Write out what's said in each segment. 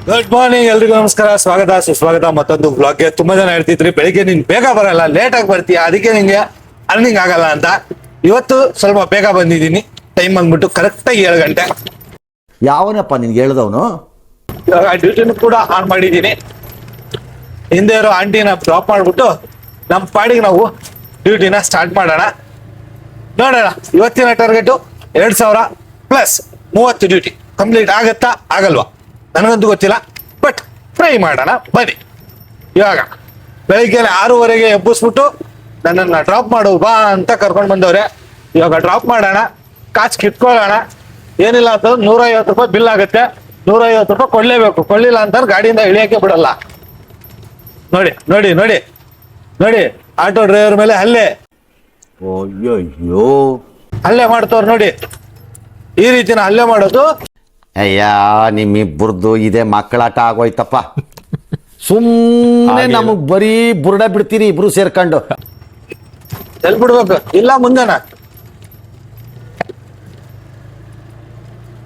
Good morning ಎಲ್ರಿಗೂ ನಮಸ್ಕಾರ, ಸ್ವಾಗತ ಸುಸ್ವಾಗತ ಮತ್ತೊಂದು ಬ್ಲಾಗ್ಗೆ. ತುಂಬಾ ಜನ ಹೇಳ್ತಿದ್ರಿ ಬೆಳಿಗ್ಗೆ ನೀನ್ ಬೇಗ ಬರಲ್ಲ, ಲೇಟ್ ಆಗಿ ಬರ್ತೀಯ, ಅದಕ್ಕೆ ನಿಂಗೆ ಅರ್ನಿಂಗ್ ಆಗಲ್ಲ ಅಂತ. ಇವತ್ತು ಸ್ವಲ್ಪ ಬೇಗ ಬಂದಿದ್ದೀನಿ. ಟೈಮ್ ಬಂದ್ಬಿಟ್ಟು ಕರೆಕ್ಟಾಗಿ 7 ಗಂಟೆ. ಯಾವನಪ್ಪ ನಿನ್ಗೆ ಹೇಳ್ದವನು? ಇವಾಗ ಡ್ಯೂಟಿನೂ ಕೂಡ ಆನ್ ಮಾಡಿದ್ದೀನಿ. ಹಿಂದೆ ಇರೋ ಆಂಟಿನ ಡ್ರಾಪ್ ಮಾಡ್ಬಿಟ್ಟು ನಮ್ಮ ಪಾಡಿಗೆ ನಾವು ಡ್ಯೂಟಿನ ಸ್ಟಾರ್ಟ್ ಮಾಡೋಣ. ನೋಡೋಣ ಇವತ್ತಿನ ಟಾರ್ಗೆಟು 2000 ಪ್ಲಸ್ 30 ಡ್ಯೂಟಿ ಕಂಪ್ಲೀಟ್ ಆಗತ್ತಾ ಆಗಲ್ವಾ ನನಗಂತೂ ಗೊತ್ತಿಲ್ಲ, ಬಟ್ ಟ್ರೈ ಮಾಡೋಣ ಬನ್ನಿ. ಇವಾಗ ಬೆಳಿಗ್ಗೆ 6:30 ಎಬ್ಬಿಸ್ಬಿಟ್ಟು ನನ್ನನ್ನು ಡ್ರಾಪ್ ಮಾಡು ಬಾ ಅಂತ ಕರ್ಕೊಂಡು ಬಂದವ್ರೆ. ಇವಾಗ ಡ್ರಾಪ್ ಮಾಡೋಣ, ಕಾಚ್ ಕಿತ್ಕೊಳ್ಳೋಣ. ಏನಿಲ್ಲ ಅಂತಂದ್ರೆ 150 ರೂಪಾಯಿ ಬಿಲ್ ಆಗುತ್ತೆ. 150 ರೂಪಾಯಿ ಕೊಡ್ಲೇಬೇಕು, ಕೊಡ್ಲಿಲ್ಲ ಅಂತಂದ್ರೆ ಗಾಡಿಯಿಂದ ಇಳಿಯಕ್ಕೆ ಬಿಡಲ್ಲ. ನೋಡಿ ನೋಡಿ ನೋಡಿ ನೋಡಿ, ಆಟೋ ಡ್ರೈವರ್ ಮೇಲೆ ಹಲ್ಲೆ ಹಲ್ಲೆ ಮಾಡ್ತವ್ರು ನೋಡಿ. ಈ ರೀತಿನ ಹಲ್ಲೆ ಮಾಡೋದು. ಅಯ್ಯ, ನಿಮ್ಮಿಬ್ಬರದು ಇದೇ ಮಕ್ಕಳಾಟ ಆಗೋಯ್ತಪ್ಪ. ಸುಮ್ಮನೆ ನಮಗ್ ಬರೀ ಬುರ್ಡ ಬಿಡ್ತೀರಿ ಇಬ್ರು ಸೇರ್ಕೊಂಡು. ಎಲ್ಲಿ ಬಿಡ್ಬೇಕು? ಇಲ್ಲ ಮುಂದೆನ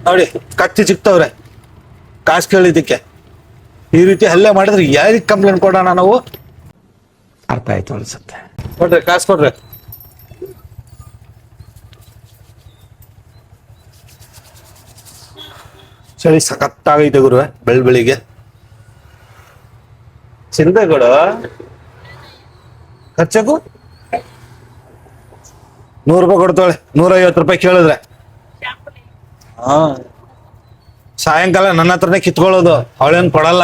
ನೋಡಿ ಕತ್ತಿ ಸಿಕ್ತವ್ರೆ ಕಾಸು ಕೇಳಿದ್ದಕ್ಕೆ. ಈ ರೀತಿ ಹಲ್ಲೆ ಮಾಡಿದ್ರೆ ಯಾರಿಗೆ ಕಂಪ್ಲೇಂಟ್ ಕೊಡೋಣ ನಾವು? ಅರ್ಥ ಆಯ್ತು ಅನ್ಸುತ್ತೆ. ಕೊಡ್ರಿ ಕಾಸು ಕೊಡ್ರಿ. ಚಳಿ ಸಖತ್ತಾಗೈತೆ ಗುರುವೆ ಬೆಳಿಗ್ಗೆ. ಚಿಂತೆ ಕೊಡು ಖರ್ಚಕ್ಕೂ 100 ರೂಪಾಯಿ ಕೊಡ್ತಾಳೆ. 150 ರೂಪಾಯಿ ಕೇಳಿದ್ರೆ ಹಾ ಸಾಯಂಕಾಲ ನನ್ನ ಹತ್ರನೇ ಕಿತ್ಕೊಳ್ಳೋದು, ಅವಳೇನು ಕೊಡಲ್ಲ.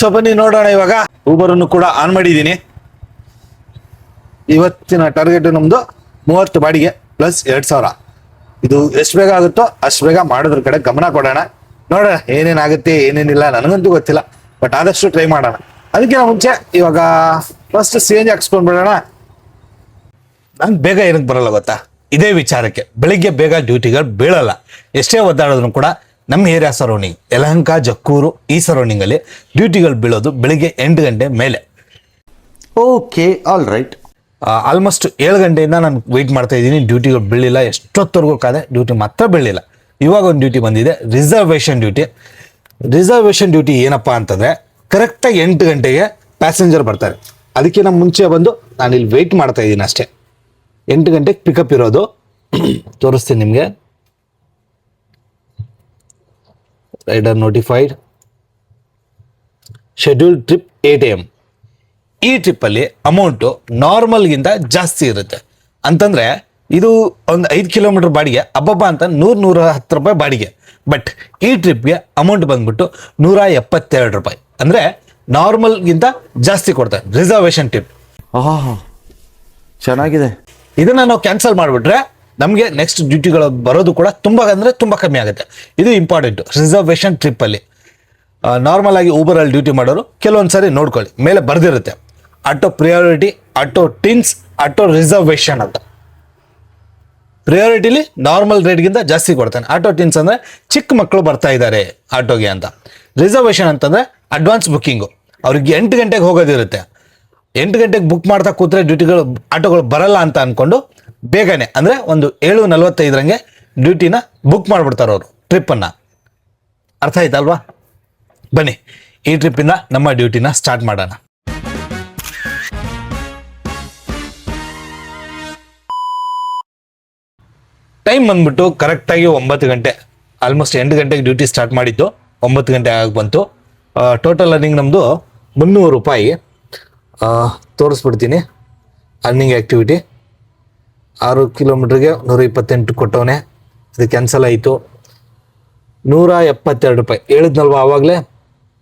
ಸೊ ಬನ್ನಿ ನೋಡೋಣ. ಇವಾಗ ಊಬರನ್ನು ಕೂಡ ಆನ್ ಮಾಡಿದ್ದೀನಿ. ಇವತ್ತಿನ ಟಾರ್ಗೆಟ್ ನಮ್ದು 30 ಬಾಡಿಗೆ ಪ್ಲಸ್ 2000. ಇದು ಎಷ್ಟು ಬೇಗ ಆಗುತ್ತೋ ಅಷ್ಟು ಬೇಗ ಮಾಡೋದ್ರ ಕಡೆ ಗಮನ ಕೊಡೋಣ. ನೋಡೋಣ ಏನೇನಾಗುತ್ತೆ ಏನೇನಿಲ್ಲ ನನಗಂತೂ ಗೊತ್ತಿಲ್ಲ, ಬಟ್ ಆದಷ್ಟು ಟ್ರೈ ಮಾಡೋಣ. ಅದಕ್ಕಿಂತ ಮುಂಚೆ ಇವಾಗ ಫಸ್ಟ್ CNG ಹಾಕ್ಸ್ಕೊಂಡ್ಬಿಡೋಣ. ನಂಗೆ ಬೇಗ ಏನಕ್ಕೆ ಬರಲ್ಲ ಗೊತ್ತಾ? ಇದೇ ವಿಚಾರಕ್ಕೆ. ಬೆಳಿಗ್ಗೆ ಬೇಗ ಡ್ಯೂಟಿಗಳು ಬೀಳಲ್ಲ. ಎಷ್ಟೇ ಒದ್ದಾಡಿದ್ರು ಕೂಡ ನಮ್ಮ ಏರಿಯಾ ಸರೌಂಡಿಂಗ್ ಯಲಹಂಕ, ಜಕ್ಕೂರು ಈ ಸರೌಂಡಿಂಗ್ ಅಲ್ಲಿ ಡ್ಯೂಟಿಗಳು ಬೀಳೋದು ಬೆಳಿಗ್ಗೆ 8 ಗಂಟೆ ಮೇಲೆ. Okay, all right. ಆಲ್ಮೋಸ್ಟ್ 7 ಗಂಟೆಯಿಂದ ನಾನು ವೆಯ್ಟ್ ಮಾಡ್ತಾ ಇದ್ದೀನಿ. ಡ್ಯೂಟಿಗಳು ಬೀಳಿಲ್ಲ. ಎಷ್ಟೊತ್ತವರೆಗೂ ಕಾದೆ, ಡ್ಯೂಟಿ ಮಾತ್ರ ಬೀಳಿಲ್ಲ. ಇವಾಗ ಒಂದು ಡ್ಯೂಟಿ ಬಂದಿದೆ, ರಿಸರ್ವೇಷನ್ ಡ್ಯೂಟಿ. ರಿಸರ್ವೇಷನ್ ಡ್ಯೂಟಿ ಏನಪ್ಪ ಅಂತಂದರೆ ಕರೆಕ್ಟಾಗಿ 8 ಗಂಟೆಗೆ ಪ್ಯಾಸೆಂಜರ್ ಬರ್ತಾರೆ. ಅದಕ್ಕಿಂತ ಮುಂಚೆ ಬಂದು ನಾನು ಇಲ್ಲಿ ವೆಯ್ಟ್ ಮಾಡ್ತಾ ಇದ್ದೀನಿ ಅಷ್ಟೇ. 8 ಗಂಟೆಗೆ ಪಿಕಪ್ ಇರೋದು. ತೋರಿಸ್ತೀನಿ ನಿಮಗೆ. Rider notified, schedule trip 8 AM. ಈ ಟ್ರಿಪ್ಪಲ್ಲಿ ಅಮೌಂಟು ನಾರ್ಮಲ್ಗಿಂತ ಜಾಸ್ತಿ ಇರುತ್ತೆ. ಅಂತಂದರೆ ಇದು ಒಂದು 5 ಕಿಲೋಮೀಟರ್ ಬಾಡಿಗೆ ಅಬ್ಬಬ್ಬ ಅಂತ 100-110 ರೂಪಾಯಿ ಬಾಡಿಗೆ. ಬಟ್ ಈ ಟ್ರಿಪ್ಗೆ ಅಮೌಂಟ್ ಬಂದ್ಬಿಟ್ಟು 172 ರೂಪಾಯಿ. ಅಂದರೆ ನಾರ್ಮಲ್ಗಿಂತ ಜಾಸ್ತಿ ಕೊಡ್ತಾರೆ ರಿಸರ್ವೇಷನ್ ಟ್ರಿಪ್. ಚೆನ್ನಾಗಿದೆ. ಇದನ್ನು ನಾವು ಕ್ಯಾನ್ಸಲ್ ಮಾಡಿಬಿಟ್ರೆ ನಮಗೆ ನೆಕ್ಸ್ಟ್ ಡ್ಯೂಟಿಗಳು ಬರೋದು ಕೂಡ ತುಂಬ ಅಂದರೆ ತುಂಬ ಕಮ್ಮಿ ಆಗುತ್ತೆ. ಇದು ಇಂಪಾರ್ಟೆಂಟು ರಿಸರ್ವೇಷನ್ ಟ್ರಿಪ್ಪಲ್ಲಿ. ನಾರ್ಮಲ್ ಆಗಿ ಊಬರಲ್ಲಿ ಡ್ಯೂಟಿ ಮಾಡೋರು ಕೆಲವೊಂದು ಸಾರಿ ನೋಡ್ಕೊಳ್ಳಿ, ಮೇಲೆ ಬರೆದಿರುತ್ತೆ ಆಟೋ ಪ್ರಿಯಾರಿಟಿ, ಆಟೋ ಟಿನ್ಸ್, ಆಟೋ ರಿಸರ್ವೇಷನ್ ಅಂತ. ಪ್ರಿಯಾರಿಟಿಲಿ ನಾರ್ಮಲ್ ರೇಟ್ಗಿಂತ ಜಾಸ್ತಿ ಕೊಡ್ತಾನೆ. ಆಟೋ ಟಿನ್ಸ್ ಅಂದರೆ ಚಿಕ್ಕ ಮಕ್ಕಳು ಬರ್ತಾ ಇದ್ದಾರೆ ಆಟೋಗೆ ಅಂತ. ರಿಸರ್ವೇಷನ್ ಅಂತಂದರೆ ಅಡ್ವಾನ್ಸ್ ಬುಕ್ಕಿಂಗು. ಅವ್ರಿಗೆ 8 ಗಂಟೆಗೆ ಹೋಗೋದಿರುತ್ತೆ. 8 ಗಂಟೆಗೆ ಬುಕ್ ಮಾಡ್ತಾ ಕೂತ್ರೆ ಡ್ಯೂಟಿಗಳು ಆಟೋಗಳು ಬರಲ್ಲ ಅಂತ ಅಂದ್ಕೊಂಡು ಬೇಗನೆ ಅಂದರೆ ಒಂದು 7:45 ಡ್ಯೂಟಿನ ಬುಕ್ ಮಾಡಿಬಿಡ್ತಾರೆ ಅವರು ಟ್ರಿಪ್ಪನ್ನು. ಅರ್ಥ ಆಯ್ತಲ್ವಾ? ಬನ್ನಿ ಈ ಟ್ರಿಪ್ಪಿಂದ ನಮ್ಮ ಡ್ಯೂಟಿನ ಸ್ಟಾರ್ಟ್ ಮಾಡೋಣ. ಟೈಮ್ ಬಂದ್ಬಿಟ್ಟು ಕರೆಕ್ಟಾಗಿ 9 ಗಂಟೆ. ಆಲ್ಮೋಸ್ಟ್ 8 ಗಂಟೆಗೆ ಡ್ಯೂಟಿ ಸ್ಟಾರ್ಟ್ ಮಾಡಿದ್ದು, 9 ಗಂಟೆ ಆಗಿ ಬಂತು. ಟೋಟಲ್ ಅರ್ನಿಂಗ್ ನಮ್ಮದು 300 ರೂಪಾಯಿ. ತೋರಿಸ್ಬಿಡ್ತೀನಿ. ಅರ್ನಿಂಗ್ ಆ್ಯಕ್ಟಿವಿಟಿ 6 ಕಿಲೋಮೀಟ್ರಿಗೆ 128 ಕೊಟ್ಟವನೆ. ಅದು ಕ್ಯಾನ್ಸಲ್ ಆಯಿತು. 172 ರೂಪಾಯಿ ಹೇಳಿದ್ನಲ್ವ ಆವಾಗಲೇ,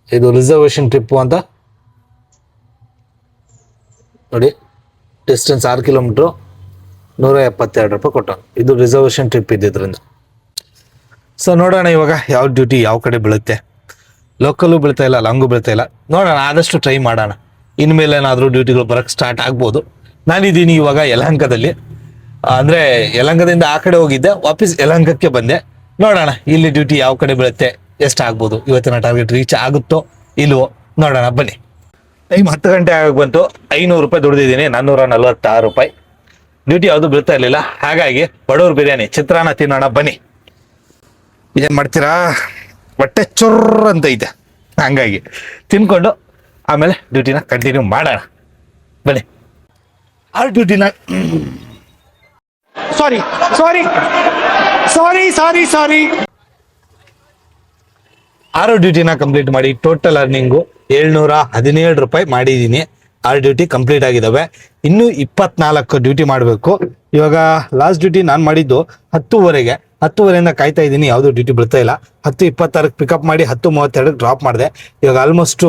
ಇದು ರಿಸರ್ವೇಷನ್ ಟ್ರಿಪ್ಪು ಅಂತ. ನೋಡಿ ಡಿಸ್ಟೆನ್ಸ್ 6 ಕಿಲೋಮೀಟ್ರು 172 ರೂಪಾಯಿ ಕೊಟ್ಟವನು. ಇದು ರಿಸರ್ವೇಷನ್ ಟ್ರಿಪ್ ಇದ್ದಿದ್ದರಿಂದ. ಸೊ ನೋಡೋಣ ಇವಾಗ ಯಾವ ಡ್ಯೂಟಿ ಯಾವ ಕಡೆ ಬೀಳುತ್ತೆ. ಲೋಕಲ್ಲು ಬೀಳ್ತಾ ಇಲ್ಲ, ಲಾಂಗು ಬೀಳ್ತಾ ಇಲ್ಲ. ನೋಡೋಣ, ಆದಷ್ಟು ಟ್ರೈ ಮಾಡೋಣ. ಇನ್ಮೇಲೆ ಏನಾದರೂ ಡ್ಯೂಟಿಗಳು ಬರೋಕ್ಕೆ ಸ್ಟಾರ್ಟ್ ಆಗ್ಬೋದು. ನಾನಿದ್ದೀನಿ ಇವಾಗ ಯಲಹಂಕದಲ್ಲಿ. ಅಂದರೆ ಯಲಹಂಕದಿಂದ ಆ ಕಡೆ ಹೋಗಿದ್ದೆ, ವಾಪಸ್ ಯಲಹಂಕಕ್ಕೆ ಬಂದೆ. ನೋಡೋಣ ಇಲ್ಲಿ ಡ್ಯೂಟಿ ಯಾವ ಕಡೆ ಬೀಳುತ್ತೆ, ಎಷ್ಟಾಗ್ಬೋದು, ಇವತ್ತಿನ ಟಾರ್ಗೆಟ್ ರೀಚ್ ಆಗುತ್ತೋ ಇಲ್ವೋ ನೋಡೋಣ ಬನ್ನಿ. ಟೈಮ್ 10 ಗಂಟೆ ಆಗಿ ಬಂತು. 500 ರೂಪಾಯಿ ದುಡಿದಿದ್ದೀನಿ. 446 ರೂಪಾಯಿ. ಡ್ಯೂಟಿ ಯಾವುದು ಬೀಳ್ತಾ ಇರಲಿಲ್ಲ. ಹಾಗಾಗಿ ಬಡವ್ರ ಬಿರಿಯಾನಿ ಚಿತ್ರಾನ್ನ ತಿನ್ನೋಣ ಬನ್ನಿ. ಏನ್ ಮಾಡ್ತೀರಾ, ಹೊಟ್ಟೆ ಚುರ್ರ್ ಅಂತ ಐತೆ, ಹಂಗಾಗಿ ತಿನ್ಕೊಂಡು ಆಮೇಲೆ ಡ್ಯೂಟಿನ ಕಂಟಿನ್ಯೂ ಮಾಡೋಣ ಬನ್ನಿ. ಆ ಡ್ಯೂಟಿನ ಸಾರಿ ಸಾರಿ ಸಾರಿ ಸಾರಿ ಸಾರಿ 6 ಡ್ಯೂಟಿನ ಕಂಪ್ಲೀಟ್ ಮಾಡಿ ಟೋಟಲ್ ಅರ್ನಿಂಗು 717 ರೂಪಾಯಿ ಮಾಡಿದ್ದೀನಿ. 6 ಡ್ಯೂಟಿ ಕಂಪ್ಲೀಟ್ ಆಗಿದ್ದಾವೆ. ಇನ್ನೂ 24 ಡ್ಯೂಟಿ ಮಾಡಬೇಕು. ಇವಾಗ ಲಾಸ್ಟ್ ಡ್ಯೂಟಿ ನಾನು ಮಾಡಿದ್ದು 10:30ಗೆ, 10:30ಇಂದ ಕಾಯ್ತಾ ಇದ್ದೀನಿ, ಯಾವುದೂ ಡ್ಯೂಟಿ ಬಿಡ್ತಾ ಇಲ್ಲ. 10:26 ಪಿಕಪ್ ಮಾಡಿ 10:32 ಡ್ರಾಪ್ ಮಾಡಿದೆ. ಇವಾಗ ಆಲ್ಮೋಸ್ಟು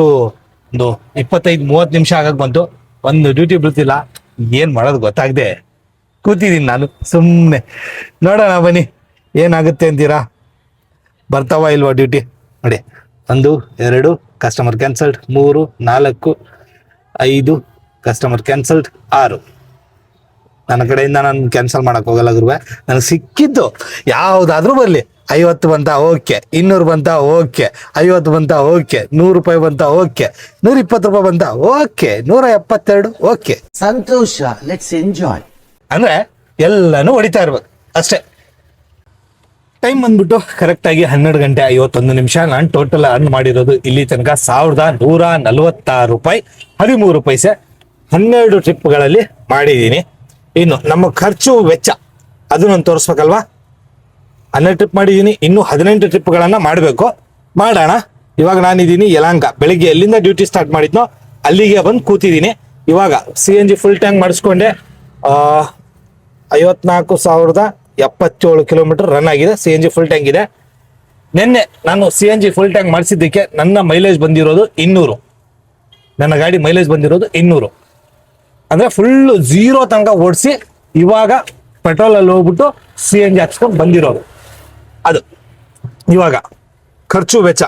ಒಂದು 25-30 ನಿಮಿಷ ಆಗಕ್ಕೆ ಬಂತು, ಒಂದು ಡ್ಯೂಟಿ ಬಿಡ್ತಿಲ್ಲ. ಏನು ಮಾಡೋದು ಗೊತ್ತಾಗದೆ ಕೂತಿದ್ದೀನಿ ನಾನು ಸುಮ್ಮನೆ. ನೋಡೋಣ ಬನ್ನಿ ಏನಾಗುತ್ತೆ ಅಂತೀರಾ. ಬರ್ತಾವ ಇಲ್ವಾ ಡ್ಯೂಟಿ ನೋಡಿ. 1 2 ಕಸ್ಟಮರ್ ಕ್ಯಾನ್ಸಲ್ಡ್, 3 4 5 ಕಸ್ಟಮರ್ ಕ್ಯಾನ್ಸಲ್ಡ್, 6. ನನ್ನ ಕಡೆಯಿಂದ ನಾನು ಕ್ಯಾನ್ಸಲ್ ಮಾಡಕ್ ಹೋಗಲ್ಲ ಗುರುವೆ. ನನಗೆ ಸಿಕ್ಕಿದ್ದು ಯಾವುದಾದ್ರೂ ಬರಲಿ. 50 ಬಂತ ಓಕೆ, 200 ಬಂತ ಓಕೆ, 50 ಬಂತ ಓಕೆ, 100 ರೂಪಾಯಿ ಬಂತ ಓಕೆ, 120 ರೂಪಾಯಿ ಬಂತ ಓಕೆ, 172 ಓಕೆ. ಸಂತೋಷ, ಲೆಟ್ಸ್ ಎಂಜಾಯ್. ಅಂದ್ರೆ ಎಲ್ಲಾನು ಹೊಡಿತಾ ಇರ್ಬೇಕು ಅಷ್ಟೇ. ಟೈಮ್ ಬಂದ್ಬಿಟ್ಟು ಕರೆಕ್ಟಾಗಿ 12 ಗಂಟೆ 51 ನಿಮಿಷ. ನಾನು ಟೋಟಲ್ ಅರ್ನ್ ಮಾಡಿರೋದು ಇಲ್ಲಿ ತನಕ 1146 ರೂಪಾಯಿ 13 ಪೈಸೆ. 12 ಟ್ರಿಪ್ಗಳಲ್ಲಿ ಮಾಡಿದ್ದೀನಿ. ಇನ್ನು ನಮ್ಮ ಖರ್ಚು ವೆಚ್ಚ ಅದು ನಾನು ತೋರಿಸ್ಬೇಕಲ್ವಾ. 12 ಟ್ರಿಪ್ ಮಾಡಿದ್ದೀನಿ, ಇನ್ನು 18 ಟ್ರಿಪ್ಗಳನ್ನು ಮಾಡಬೇಕು. ಮಾಡೋಣ. ಇವಾಗ ನಾನಿದ್ದೀನಿ ಯಲಹಂಕ. ಬೆಳಿಗ್ಗೆ ಎಲ್ಲಿಂದ ಡ್ಯೂಟಿ ಸ್ಟಾರ್ಟ್ ಮಾಡಿದ್ನೋ ಅಲ್ಲಿಗೆ ಬಂದು ಕೂತಿದ್ದೀನಿ. ಇವಾಗ CNG ಫುಲ್ ಟ್ಯಾಂಕ್ ಮಾಡಿಸ್ಕೊಂಡೆ. 54,077 ಕಿಲೋಮೀಟರ್ ರನ್ ಆಗಿದೆ. CNG ಫುಲ್ ಟ್ಯಾಂಕ್ ಇದೆ. ನಿನ್ನೆ ನಾನು CNG ಫುಲ್ ಟ್ಯಾಂಕ್ ಮಾಡಿಸಿದ್ದಕ್ಕೆ ನನ್ನ ಮೈಲೇಜ್ ಬಂದಿರೋದು 200. ನನ್ನ ಗಾಡಿ ಮೈಲೇಜ್ ಬಂದಿರೋದು 200. ಅಂದ್ರೆ ಫುಲ್ಲು 0 ತನಕ ಓಡಿಸಿ ಇವಾಗ ಪೆಟ್ರೋಲಲ್ಲಿ ಹೋಗ್ಬಿಟ್ಟು CNG ಹಾಕ್ಸ್ಕೊಂಡು ಬಂದಿರೋದು ಅದು. ಇವಾಗ ಖರ್ಚು ವೆಚ್ಚ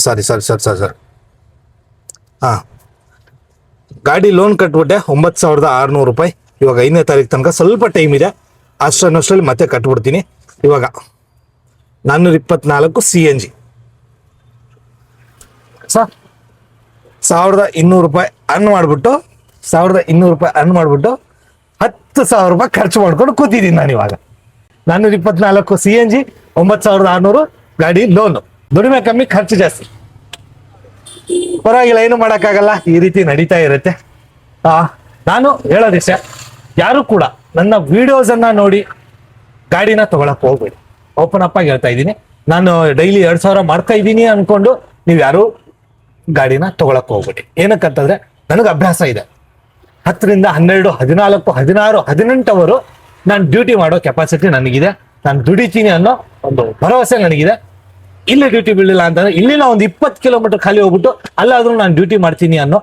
ಸರಿ ಹಾಂ, ಗಾಡಿ ಲೋನ್ ಕಟ್ಬಿಟ್ಟೆ 9,600 ರೂಪಾಯಿ. ಇವಾಗ 5ನೇ ತಾರೀಕು ತನಕ ಸ್ವಲ್ಪ ಟೈಮ್ ಇದೆ, ಅಷ್ಟರಲ್ಲಿ ಮತ್ತೆ ಕಟ್ಬಿಡ್ತೀನಿ. ಇವಾಗ 424 CNG ಸರ್ 1,200 ರೂಪಾಯಿ ಅರ್ನ್ ಮಾಡಿಬಿಟ್ಟು 10,000 ರೂಪಾಯಿ ಖರ್ಚು ಮಾಡ್ಕೊಂಡು ಕೂತಿದ್ದೀನಿ ನಾನು ಇವಾಗ. 424 CNG, 9,600 ಗಾಡಿ ಲೋನು. ದುಡಿಮೆ ಕಮ್ಮಿ, ಖರ್ಚು ಜಾಸ್ತಿ. ಪರವಾಗಿಲ್ಲ, ಏನು ಮಾಡೋಕ್ಕಾಗಲ್ಲ, ಈ ರೀತಿ ನಡೀತಾ ಇರುತ್ತೆ. ನಾನು ಹೇಳೋದಿಷ್ಟೇ, ಯಾರು ಕೂಡ ನನ್ನ ವಿಡಿಯೋಸನ್ನ ನೋಡಿ ಗಾಡಿನ ತಗೊಳಕ್ ಹೋಗ್ಬೇಡಿ. ಓಪನ್ ಅಪ್ ಆಗಿ ಹೇಳ್ತಾ ಇದ್ದೀನಿ. ನಾನು ಡೈಲಿ 2,000 ಮಾಡ್ತಾ ಇದ್ದೀನಿ ಅನ್ಕೊಂಡು ನೀವು ಯಾರು ಗಾಡಿನ ತಗೊಳಕ್ ಹೋಗ್ಬೇಡಿ. ಏನಕ್ಕಂತಂದ್ರೆ ನನಗೆ ಅಭ್ಯಾಸ ಇದೆ. 10ರಿಂದ 12, 14, 16, 18 ಅವರು ನಾನು ಡ್ಯೂಟಿ ಮಾಡೋ ಕೆಪಾಸಿಟಿ ನನಗಿದೆ. ನಾನು ದುಡಿತೀನಿ ಅನ್ನೋ ಒಂದು ಭರವಸೆ ನನಗಿದೆ. ಇಲ್ಲಿ ಡ್ಯೂಟಿ ಬೀಳಿಲ್ಲ ಅಂತಂದ್ರೆ ಇಲ್ಲಿನ ಒಂದು 20 ಕಿಲೋಮೀಟರ್ ಖಾಲಿ ಹೋಗ್ಬಿಟ್ಟು ಅಲ್ಲಾದ್ರೂ ನಾನು ಡ್ಯೂಟಿ ಮಾಡ್ತೀನಿ ಅನ್ನೋ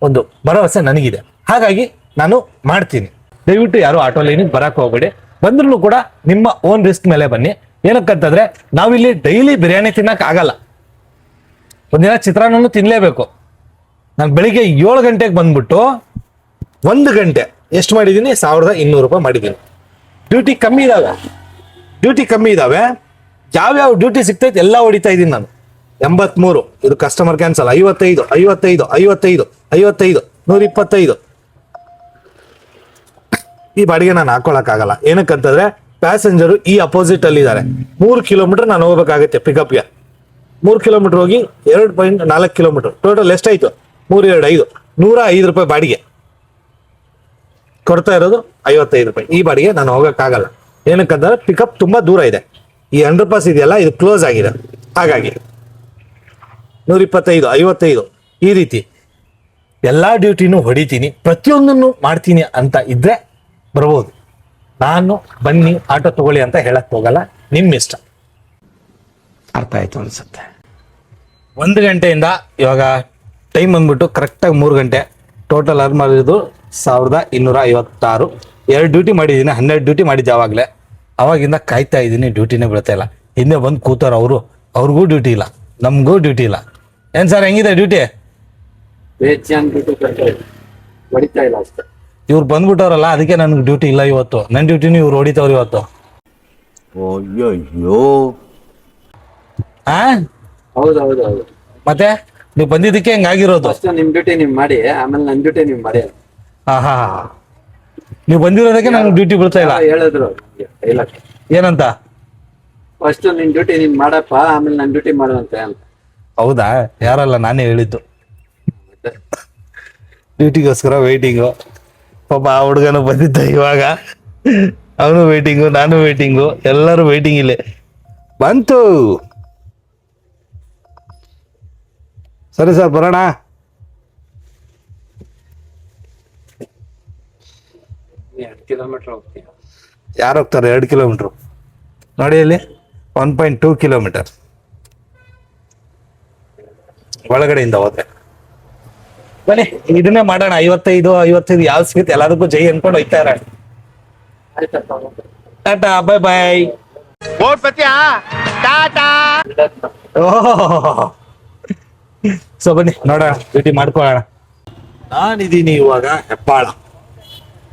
ಒಂದು ಭರವಸೆ ನನಗಿದೆ. ಹಾಗಾಗಿ ನಾನು ಮಾಡ್ತೀನಿ. ದಯವಿಟ್ಟು ಯಾರು ಆಟೋ ಲೈನಿಗೆ ಬರಕ್ಕೆ ಹೋಗ್ಬೇಡಿ. ಬಂದ್ರೂ ಕೂಡ ನಿಮ್ಮ ಓನ್ ರಿಸ್ಕ್ ಮೇಲೆ ಬನ್ನಿ. ಏನಕ್ಕಂತಂದ್ರೆ ನಾವಿಲ್ಲಿ ಡೈಲಿ ಬಿರಿಯಾನಿ ತಿನ್ನಕ್ ಆಗಲ್ಲ. ಒಂದಿನ ಚಿತ್ರಾನ್ನೂ ತಿನ್ಲೇಬೇಕು. ನಾನು ಬೆಳಿಗ್ಗೆ 7 ಗಂಟೆಗೆ ಬಂದ್ಬಿಟ್ಟು 1 ಗಂಟೆ ಎಷ್ಟು ಮಾಡಿದ್ದೀನಿ, 1,200 ರೂಪಾಯಿ ಮಾಡಿದ್ದೀನಿ. ಡ್ಯೂಟಿ ಕಮ್ಮಿ ಇದಾವೆ. ಯಾವ್ಯಾವ ಡ್ಯೂಟಿ ಸಿಗ್ತೈತೆ ಎಲ್ಲ ಹೊಡಿತಾ ಇದ್ದೀನಿ ನಾನು. 83 ಇದು ಕಸ್ಟಮರ್ ಕ್ಯಾನ್ಸಲ್, 55 125. ಈ ಬಾಡಿಗೆ ನಾನು ಹಾಕೊಳಕ್ಕಾಗಲ್ಲ. ಏನಕ್ಕಂತಂದ್ರೆ ಪ್ಯಾಸೆಂಜರು ಈ ಅಪೋಸಿಟ್ ಅಲ್ಲಿ ಇದ್ದಾರೆ. 3 ಕಿಲೋಮೀಟರ್ ನಾನು ಹೋಗ್ಬೇಕಾಗತ್ತೆ ಪಿಕಪ್ಗೆ. 3 ಕಿಲೋಮೀಟರ್ ಹೋಗಿ 2.4 ಕಿಲೋಮೀಟರ್ ಟೋಟಲ್ ಎಷ್ಟಾಯ್ತು, 325, 105 ರೂಪಾಯಿ ಬಾಡಿಗೆ ಕೊಡ್ತಾ ಇರೋದು. 55 ರೂಪಾಯಿ ಈ ಬಾಡಿಗೆ ನಾನು ಹೋಗಕ್ಕಾಗಲ್ಲ. ಏನಕ್ಕಂತಂದ್ರೆ ಪಿಕಪ್ ತುಂಬಾ ದೂರ ಇದೆ. ಈ ಅಂಡರ್ ಪಾಸ್ ಇದೆಯಲ್ಲ, ಇದು ಕ್ಲೋಸ್ ಆಗಿದೆ. ಹಾಗಾಗಿ 125, 55 ಈ ರೀತಿ ಎಲ್ಲಾ ಡ್ಯೂಟಿನೂ ಹೊಡಿತೀನಿ, ಪ್ರತಿಯೊಂದನ್ನು ಮಾಡ್ತೀನಿ ಅಂತ ಇದ್ರೆ ಬರ್ಬೋದು. ನಾನು ಬನ್ನಿ ಆಟೋ ತಗೊಳ್ಳಿ ಅಂತ ಹೇಳಕ್ ಹೋಗಲ್ಲ, ನಿಮ್ ಇಷ್ಟ. ಅರ್ಥ ಆಯ್ತು ಅನ್ಸುತ್ತೆ. 1 ಗಂಟೆಯಿಂದ ಇವಾಗ ಟೈಮ್ ಬಂದ್ಬಿಟ್ಟು ಕರೆಕ್ಟಾಗಿ 3 ಗಂಟೆ. ಟೋಟಲ್ ಅರ್ನ್ ಮಾಡಿರೋದು 1,256. 2 ಡ್ಯೂಟಿ ಮಾಡಿದ್ದೀನಿ, 12 ಡ್ಯೂಟಿ ಮಾಡಿದ್ದೆ ಆವಾಗಲೇ. ಅವಾಗಿಂದ ಕಾಯ್ತಾ ಇದ್ದೀನಿ, ಡ್ಯೂಟಿನೇ ಬೀಳ್ತಾ ಇಲ್ಲ. ಹಿಂದೆ ಬಂದು ಕೂತಾರ ಅವ್ರಿಗೂ ಡ್ಯೂಟಿ ಇಲ್ಲ, ನಮಗೂ ಡ್ಯೂಟಿ ಇಲ್ಲ. ಏನ್ ಸರ್ ಹೆಂಗಿದೆ ಡ್ಯೂಟಿ? ಹೊಡಿತಾ ಇಲ್ಲ ಅಷ್ಟೇ. ಇವ್ರು ಬಂದ್ಬಿಟ್ಟವ್ರಲ್ಲ, ಅದಕ್ಕೆ ನನಗೆ ಡ್ಯೂಟಿ ಇಲ್ಲ ಇವತ್ತು. ನನ್ನ ಡ್ಯೂಟಿನೂ ಇವ್ರು ಹೊಡಿತವ್ರು ಇವತ್ತು. ಅಯ್ಯೋ, ಆ ಹೌದು. ಮತ್ತೆ ನೀವು ಬಂದಿದ್ದಕ್ಕೆ ಹೆಂಗಾಗಿರೋದು. ಫಸ್ಟ್ ನಿಮ್ ಡ್ಯೂಟಿ ನೀವ್ ಮಾಡಿ, ಆಮೇಲೆ ನನ್ ಡ್ಯೂಟಿ ನೀವ್ ಮಾಡಿ. ಹಾ ನೀವು ಬಂದಿರೋದಕ್ಕೆ ನನಗೆ ಡ್ಯೂಟಿ ಬೀಳ್ತಾ ಇಲ್ಲ. ಹೇಳಿದ್ರು ನಮ್ಗೆ dialogue. ಏನಂತ? ಫಸ್ಟ್ ನಿನ್ ಡ್ಯೂಟಿ ನೀನ್ ಮಾಡಪ್ಪ, ಆಮೇಲೆ ನನ್ ಡ್ಯೂಟಿ ಮಾಡುವಂತೆ ಅಂತ. ಹೌದಾ? ಯಾರಲ್ಲ, ನಾನೇ ಹೇಳಿದ್ದು. ಡ್ಯೂಟಿಗೋಸ್ಕರ ವೇಟಿಂಗು. ಪಾಪ ಆ ಹುಡುಗನು ಬಂದಿದ್ದ ಇವಾಗ, ಅವನು ವೇಟಿಂಗು, ನಾನು ವೇಟಿಂಗು, ಎಲ್ಲರೂ ವೇಟಿಂಗ್ ಇಲ್ಲೇ ಬಂತು. ಸರಿ ಸರ್, ಬರೋಣ. ನೀ 2 ಕಿಲೋಮೀಟರ್ ಹೋಗ್ತೀಯ. ಯಾರು ಹೋಗ್ತಾರೆ 2 ಕಿಲೋಮೀಟ್ರು? ನೋಡಿ ಅಲ್ಲಿ 1.2 ಕಿಲೋಮೀಟರ್ ಒಳಗಡೆಯಿಂದ ಹೋದ್ರೆ. ಬನ್ನಿ ಇದನ್ನೇ ಮಾಡೋಣ. 55 ಯಾವ್ದು ಸಿಗುತ್ತೆ ಎಲ್ಲದಕ್ಕೂ ಜೈ ಅನ್ಕೊಂಡು ಹೋಯ್ತಾ ಇರೋಣ. ಆಯ್ತಪ್ಪ. Tata, bye bye. ಸೊ ಬನ್ನಿ ನೋಡೋಣ, ಡ್ಯೂಟಿ ಮಾಡ್ಕೊಳ್ಳೋಣ. ನಾನಿದ್ದೀನಿ ಇವಾಗ ಹೆಬ್ಬಾಳ.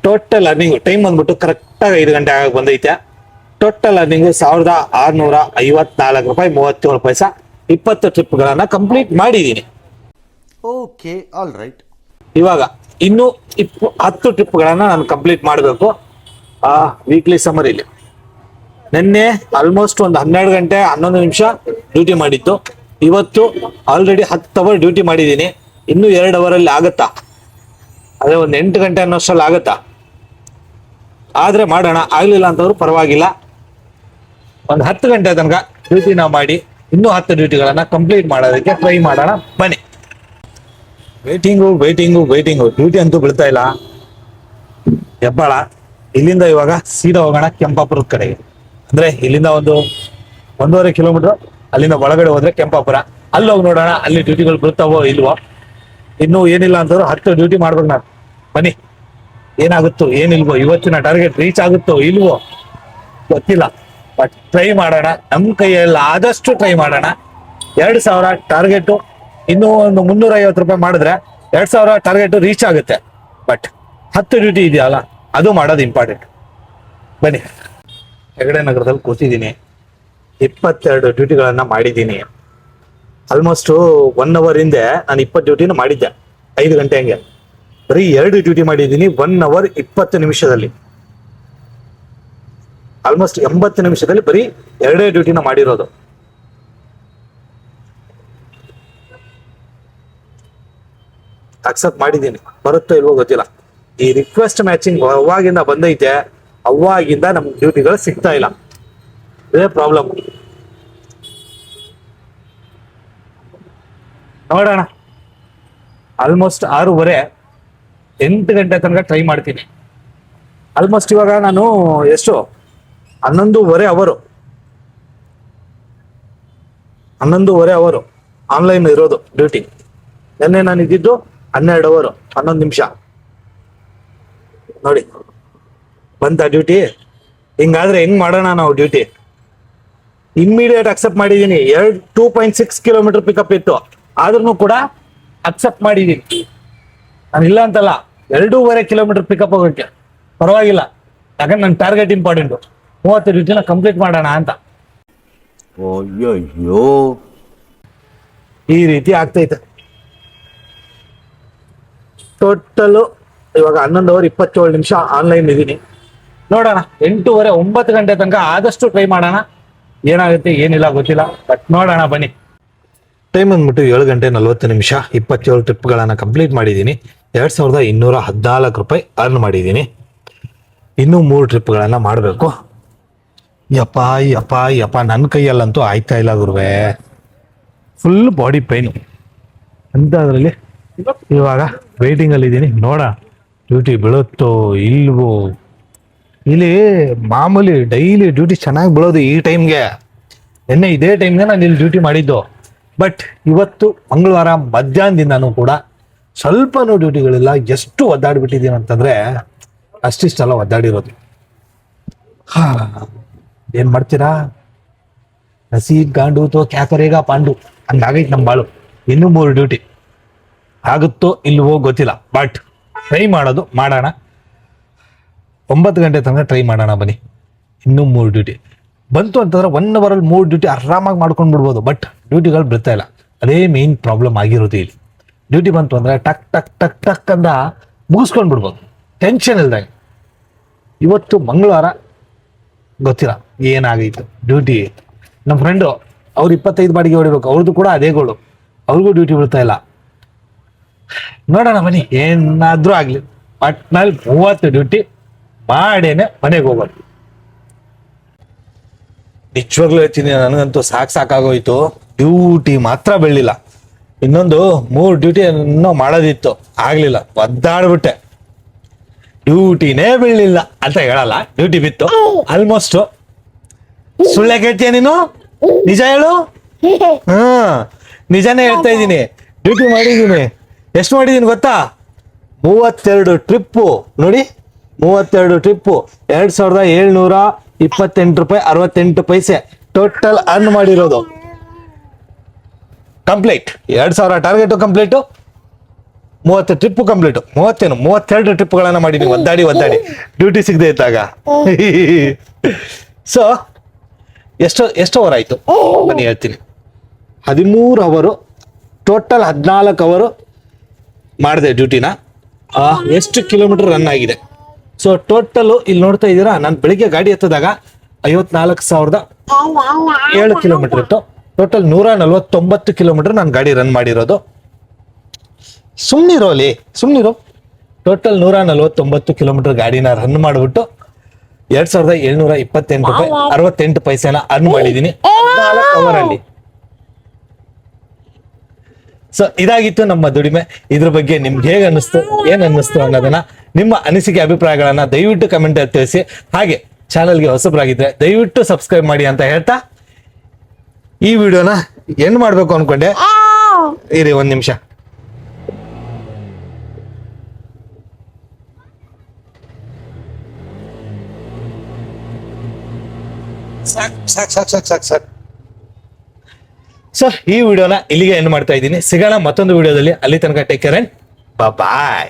ಟೋಟಲ್ ಅರ್ನಿಂಗ್ ಟೈಮ್ ಬಂದ್ಬಿಟ್ಟು ಕರೆಕ್ಟಾಗಿ 5 ಗಂಟೆ ಆಗ ಬಂದೈತೆ. ಟೋಟಲ್ ಅರ್ನಿಂಗು 1654 ರೂಪಾಯಿ 37 ಪೈಸಾ. 20 ಟ್ರಿಪ್ಗಳನ್ನ ಕಂಪ್ಲೀಟ್ ಮಾಡಿದ್ದೀನಿ. Okay, all right. ಇವಾಗ ಇನ್ನು 10 ಟ್ರಿಪ್ಗಳನ್ನ ನಾನು ಕಂಪ್ಲೀಟ್ ಮಾಡಬೇಕು ವೀಕ್ಲಿ ಸಮರಿಲಿ. ನಿನ್ನೆ ಆಲ್ಮೋಸ್ಟ್ ಒಂದು 12 ಗಂಟೆ 11 ನಿಮಿಷ ಡ್ಯೂಟಿ ಮಾಡಿತ್ತು. ಇವತ್ತು ಆಲ್ರೆಡಿ 10 ಅವರ್ ಡ್ಯೂಟಿ ಮಾಡಿದ್ದೀನಿ. ಇನ್ನು 2 ಅವರಲ್ಲಿ ಆಗುತ್ತಾ? ಅದೇ ಒಂದು 8 ಗಂಟೆ ಅನ್ನೋಷ್ಟರಲ್ಲಿ ಆಗುತ್ತಾ? ಆದ್ರೆ ಮಾಡೋಣ. ಆಗ್ಲಿಲ್ಲ ಅಂತಂದ್ರೂ ಪರವಾಗಿಲ್ಲ. ಒಂದು 10 ಗಂಟೆ ತನಕ ಡ್ಯೂಟಿನ ಮಾಡಿ ಇನ್ನೂ 10 ಡ್ಯೂಟಿಗಳನ್ನ ಕಂಪ್ಲೀಟ್ ಮಾಡೋದಕ್ಕೆ ಟ್ರೈ ಮಾಡೋಣ. ಬನ್ನಿ. ವೇಟಿಂಗು ಡ್ಯೂಟಿ ಅಂತೂ ಬೀಳ್ತಾ ಇಲ್ಲ. ಹೆಬ್ಬಾಳ ಇಲ್ಲಿಂದ ಇವಾಗ ಸೀದಾ ಹೋಗೋಣ ಕೆಂಪಾಪುರದ ಕಡೆಗೆ. ಅಂದ್ರೆ ಇಲ್ಲಿಂದ ಒಂದು 1.5 ಕಿಲೋಮೀಟರ್ ಅಲ್ಲಿಂದ ಒಳಗಡೆ ಹೋದ್ರೆ ಕೆಂಪಾಪುರ. ಅಲ್ಲಿ ಹೋಗಿ ನೋಡೋಣ ಅಲ್ಲಿ ಡ್ಯೂಟಿಗಳು ಬೀಳ್ತಾವೋ ಇಲ್ವೋ. ಇನ್ನೂ ಏನಿಲ್ಲ ಅಂತಂದ್ರು 10 ಡ್ಯೂಟಿ ಮಾಡ್ಬೇಕು ನಾನು. ಬನ್ನಿ, ಏನಾಗುತ್ತೋ ಏನಿಲ್ವೋ, ಇವತ್ತಿನ ಟಾರ್ಗೆಟ್ ರೀಚ್ ಆಗುತ್ತೋ ಇಲ್ವೋ ಗೊತ್ತಿಲ್ಲ. ಬಟ್ ಟ್ರೈ ಮಾಡೋಣ, ನಮ್ಮ ಕೈಯಲ್ಲಿ ಆದಷ್ಟು ಟ್ರೈ ಮಾಡೋಣ. 2,000 ಟಾರ್ಗೆಟು. ಇನ್ನೂ ಒಂದು 350 ರೂಪಾಯಿ ಮಾಡಿದ್ರೆ 2,000 ಟಾರ್ಗೆಟ್ ರೀಚ್ ಆಗುತ್ತೆ. ಬಟ್ 10 ಡ್ಯೂಟಿ ಇದೆಯಲ್ಲ, ಅದು ಮಾಡೋದು ಇಂಪಾರ್ಟೆಂಟ್. ಬನ್ನಿ. ಹೆಗಡೆ ನಗರದಲ್ಲಿ ಕೂತಿದ್ದೀನಿ. 22 ಡ್ಯೂಟಿಗಳನ್ನ ಮಾಡಿದ್ದೀನಿ. ಆಲ್ಮೋಸ್ಟ್ 1 ಅವರ್ ಹಿಂದೆ ನಾನು 20 ಡ್ಯೂಟಿನ ಮಾಡಿದ್ದೆ 5 ಗಂಟೆ ಹಂಗೆ. ಬರೀ 2 ಡ್ಯೂಟಿ ಮಾಡಿದ್ದೀನಿ 1 ಅವರ್ 20 ನಿಮಿಷದಲ್ಲಿ. ಆಲ್ಮೋಸ್ಟ್ 80 ನಿಮಿಷದಲ್ಲಿ ಬರೀ 2 ಡ್ಯೂಟಿನ ಮಾಡಿರೋದು. ಅಕ್ಸೆಪ್ಟ್ ಮಾಡಿದ್ದೀನಿ, ಬರುತ್ತೋ ಇಲ್ವೋ ಗೊತ್ತಿಲ್ಲ. ಈ ರಿಕ್ವೆಸ್ಟ್ ಮ್ಯಾಚಿಂಗ್ ಅವಾಗಿಂದ ಬಂದೈತೆ, ಅವಾಗಿಂದ ನಮ್ಗೆ ಡ್ಯೂಟಿಗಳು ಸಿಗ್ತಾ ಇಲ್ಲ. ಇದೇ ಪ್ರಾಬ್ಲಮ್. ನೋಡೋಣ. ಆಲ್ಮೋಸ್ಟ್ 6:30 8 ಗಂಟೆ ತನಕ ಟ್ರೈ ಮಾಡ್ತೀನಿ. ಆಲ್ಮೋಸ್ಟ್ ಇವಾಗ ನಾನು ಎಷ್ಟು 11:30 ಅವರು 11:30 ಅವರು ಆನ್ಲೈನ್ ಇರೋದು ಡ್ಯೂಟಿ. ನಿನ್ನೆ ನಾನು ಇದ್ದಿದ್ದು 12 ಅವರು 11 ನಿಮಿಷ. ನೋಡಿ ಬಂತ ಡ್ಯೂಟಿ. ಹಿಂಗಾದ್ರೆ ಹೆಂಗ್ ಮಾಡೋಣ ನಾವು ಡ್ಯೂಟಿ? ಇಮ್ಮಿಡಿಯೇಟ್ ಅಕ್ಸೆಪ್ಟ್ ಮಾಡಿದ್ದೀನಿ. 2.6 ಕಿಲೋಮೀಟರ್ ಪಿಕಪ್ ಇತ್ತು, ಆದ್ರೂ ಕೂಡ ಅಕ್ಸೆಪ್ಟ್ ಮಾಡಿದ್ದೀನಿ. ನಾನು ಇಲ್ಲ ಅಂತಲ್ಲ, 2.5 ಕಿಲೋಮೀಟರ್ ಪಿಕಪ್ ಹೋಗಕ್ಕೆ ಪರವಾಗಿಲ್ಲ. ಯಾಕಂದ್ರೆ ನನ್ನ ಟಾರ್ಗೆಟ್ ಇಂಪಾರ್ಟೆಂಟು. 30 ಡ್ಯೂಟಿನ ಕಂಪ್ಲೀಟ್ ಮಾಡೋಣ ಅಂತ. ಅಯ್ಯಯ್ಯೋ, ಈ ರೀತಿ ಆಗ್ತೈತೆ. ಟೋಟಲ್ ಇವಾಗ 11 ಅವರ್ 27 ನಿಮಿಷ ಆನ್ಲೈನ್ ಇದ್ದೀನಿ. ನೋಡೋಣ 8:30 9 ಗಂಟೆ ತನಕ ಆದಷ್ಟು ಟ್ರೈ ಮಾಡೋಣ. ಏನಾಗುತ್ತೆ ಏನಿಲ್ಲ ಗೊತ್ತಿಲ್ಲ, ಬಟ್ ನೋಡೋಣ ಬನ್ನಿ. ಟೈಮ್ ಅಂದ್ಬಿಟ್ಟು 7 ಗಂಟೆ 40 ನಿಮಿಷ 27 ಟ್ರಿಪ್ಗಳನ್ನ ಕಂಪ್ಲೀಟ್ ಮಾಡಿದ್ದೀನಿ. 2,214 ರೂಪಾಯಿ ಅರ್ನ್ ಮಾಡಿದ್ದೀನಿ. ಇನ್ನೂ 3 ಟ್ರಿಪ್ಗಳನ್ನ ಮಾಡಬೇಕು. ಯಪ್ಪ ನನ್ನ ಕೈಯಲ್ಲಂತೂ ಆಯ್ತಾ ಇಲ್ಲ ಗುರುವೆ. ಫುಲ್ ಬಾಡಿ ಪೈನು ಅಂತ. ಅದರಲ್ಲಿ ಇವಾಗ ವೇಟಿಂಗ್ ಅಲ್ಲಿ ಇದ್ದೀನಿ. ನೋಡ ಡ್ಯೂಟಿ ಬೀಳುತ್ತೋ ಇಲ್ವೋ. ಇಲ್ಲಿ ಮಾಮೂಲಿ ಡೈಲಿ ಡ್ಯೂಟಿ ಚೆನ್ನಾಗಿ ಬೀಳೋದು ಈ ಟೈಮ್ಗೆ. ನಿನ್ನೆ ಇದೇ ಟೈಮ್ಗೆ ನಾನು ಇಲ್ಲಿ ಡ್ಯೂಟಿ ಮಾಡಿದ್ದು. ಬಟ್ ಇವತ್ತು ಮಂಗಳವಾರ ಮಧ್ಯಾಹ್ನದಿಂದನೂ ಕೂಡ ಸ್ವಲ್ಪನೂ ಡ್ಯೂಟಿಗಳಿಲ್ಲ. ಎಷ್ಟು ಒದ್ದಾಡ್ಬಿಟ್ಟಿದ್ದೀನಿ ಅಂತಂದ್ರೆ ಅಷ್ಟಿಷ್ಟೆಲ್ಲ ಒದ್ದಾಡಿರೋದು. ಏನ್ ಮಾಡ್ತೀರಾ? ನಸೀಬ್ ಗಾಂಡು ತೋ ಕ್ಯಾ ಕರೇಗಾ ಪಾಂಡು ಹಂಗಾಗೈತೆ ನಮ್ಮ ಬಾಳು. ಇನ್ನೂ 3 ಡ್ಯೂಟಿ ಆಗುತ್ತೋ ಇಲ್ವೋ ಗೊತ್ತಿಲ್ಲ, ಬಟ್ ಟ್ರೈ ಮಾಡೋಣ. 9 ಗಂಟೆ ತನಕ ಟ್ರೈ ಮಾಡೋಣ ಬನ್ನಿ. ಇನ್ನೂ 3 ಡ್ಯೂಟಿ ಬಂತು ಅಂತಂದ್ರೆ 1 ಅವರಲ್ಲಿ 3 ಡ್ಯೂಟಿ ಆರಾಮಾಗಿ ಮಾಡ್ಕೊಂಡು ಬಿಡ್ಬೋದು. ಬಟ್ ಡ್ಯೂಟಿಗಳು ಬಿಡ್ತಾ ಇಲ್ಲ. ಅದೇ ಮೇನ್ ಪ್ರಾಬ್ಲಮ್ ಆಗಿರೋದು ಇಲ್ಲಿ. ಡ್ಯೂಟಿ ಬಂತು ಅಂದ್ರೆ ಟಕ್ ಟಕ್ ಟಕ್ ಟಕ್ ಅಂತ ಮುಗಿಸ್ಕೊಂಡು ಬಿಡ್ಬೋದು, ಟೆನ್ಷನ್ ಇಲ್ದಾಗ. ಇವತ್ತು ಮಂಗಳವಾರ ಗೊತ್ತಿಲ್ಲ ಏನಾಗೈತು ಡ್ಯೂಟಿ. ನಮ್ಮ ಫ್ರೆಂಡು ಅವ್ರು 25 ಬಾಡಿಗೆ ಹೊಡಿಬೇಕು, ಅವ್ರದ್ದು ಕೂಡ ಅದೇ ಗೋಳು, ಅವ್ರಿಗೂ ಡ್ಯೂಟಿ ಬೀಳ್ತಾ ಇಲ್ಲ. ನೋಡೋಣ ಬನ್ನಿ, ಏನಾದ್ರೂ ಆಗ್ಲಿ ಪಟ್ನಲ್ಲಿ 30 ಡ್ಯೂಟಿ ಮಾಡೇನೆ ಮನೆಗೆ ಹೋಗೋದು. ನಿಜವಾಗ್ಲೂ ಹೇಳ್ತೀನಿ, ನನಗಂತೂ ಸಾಕಾಗೋಯ್ತು. ಡ್ಯೂಟಿ ಮಾತ್ರ ಬೆಳ್ಳಿಲ್ಲ, ಇನ್ನೊಂದು 3 ಡ್ಯೂಟಿ ಇನ್ನೂ ಮಾಡೋದಿತ್ತು, ಆಗ್ಲಿಲ್ಲ, ಒದ್ದಾಡ್ಬಿಟ್ಟೆ. ಡ್ಯೂಟಿನೇ ಬೀಳಲಿಲ್ಲ ಅಂತ ಹೇಳಲ್ಲ, ಡ್ಯೂಟಿ ಬಿತ್ತು ಆಲ್ಮೋಸ್ಟ್. ಸುಳ್ಳೆ ಕೇಳ್ತೀಯ ನೀನು? ನಿಜ ಹೇಳು. ನಿಜಾನೇ ಹೇಳ್ತಾ ಇದ್ದೀನಿ, ಡ್ಯೂಟಿ ಮಾಡಿದ್ದೀನಿ. ಎಷ್ಟು ಮಾಡಿದ್ದೀನಿ ಗೊತ್ತಾ? 32 ಟ್ರಿಪ್ಪು ನೋಡಿ, 32 ಟ್ರಿಪ್ಪು, 2728 ರೂಪಾಯಿ 68 ಪೈಸೆ ಟೋಟಲ್ ಅರ್ನ್ ಮಾಡಿರೋದು. Complete 2000 target complete, 30 trip complete, 32 ಟ್ರಿಪ್ಗಳನ್ನ ಮಾಡಿದೀನಿ ಒದ್ದಾಡಿ ಡ್ಯೂಟಿ ಸಿಗದೆ ಇದ್ದಾಗ. ಸೊ ಎಷ್ಟು ಅವರ್ ಆಯ್ತು ಬನ್ನಿ ಹೇಳ್ತೀನಿ. 13 ಅವರು ಟೋಟಲ್ 14 ಅವರು ಮಾಡಿದೆ ಡ್ಯೂಟಿನ. ಎಷ್ಟು ಕಿಲೋಮೀಟರ್ ರನ್ ಆಗಿದೆ? ಸೊ ಟೋಟಲ್ ಇಲ್ಲಿ ನೋಡ್ತಾ ಇದ್ದೀರಾ, ನಾನು ಬೆಳಿಗ್ಗೆ ಗಾಡಿ ಎತ್ತದಾಗ 54,007 ಕಿಲೋಮೀಟರ್ ಇತ್ತು. ಟೋಟಲ್ 149 ಕಿಲೋಮೀಟರ್ ನಾನು ಗಾಡಿ ರನ್ ಮಾಡಿರೋದು. ಸುಮ್ಮನಿರೋ ಟೋಟಲ್ 149 ಕಿಲೋಮೀಟರ್ ಗಾಡಿನ ರನ್ ಮಾಡಿಬಿಟ್ಟು 2728 ರೂಪಾಯಿ 68 ಪೈಸೆನ ಅರ್ನ್ ಮಾಡಿದ್ದೀನಿ 14 ಅವರಲ್ಲಿ. ಸೊ ಇದಾಗಿತ್ತು ನಮ್ಮ ದುಡಿಮೆ. ಇದ್ರ ಬಗ್ಗೆ ನಿಮ್ಗೆ ಹೇಗೆ ಅನ್ನಿಸ್ತು, ಏನ್ ಅನ್ನಿಸ್ತು ಅನ್ನೋದನ್ನ, ನಿಮ್ಮ ಅನಿಸಿಕೆ ಅಭಿಪ್ರಾಯಗಳನ್ನ ದಯವಿಟ್ಟು ಕಮೆಂಟ್ ಅಲ್ಲಿ ತಿಳಿಸಿ. ಹಾಗೆ ಚಾನಲ್ಗೆ ಹೊಸಬರಾಗಿದ್ರೆ ದಯವಿಟ್ಟು ಸಬ್ಸ್ಕ್ರೈಬ್ ಮಾಡಿ ಅಂತ ಹೇಳ್ತಾ ಈ ವಿಡಿಯೋನ ಏನ್ ಮಾಡ್ಬೇಕು ಅನ್ಕೊಂಡೆ. ಇರಿ ಒಂದ್ ನಿಮಿಷ. ಸಾಕ್. ಸೊ ಈ ವಿಡಿಯೋನ ಇಲ್ಲಿಗೆ ಎಂಡ್ ಮಾಡ್ತಾ ಇದ್ದೀನಿ. ಸಿಗೋಣ ಮತ್ತೊಂದು ವಿಡಿಯೋದಲ್ಲಿ. ಅಲ್ಲಿ ತನಕ ಟೇಕ್ ಕೇರ್ ಅಂಡ್ ಬಾಯ್.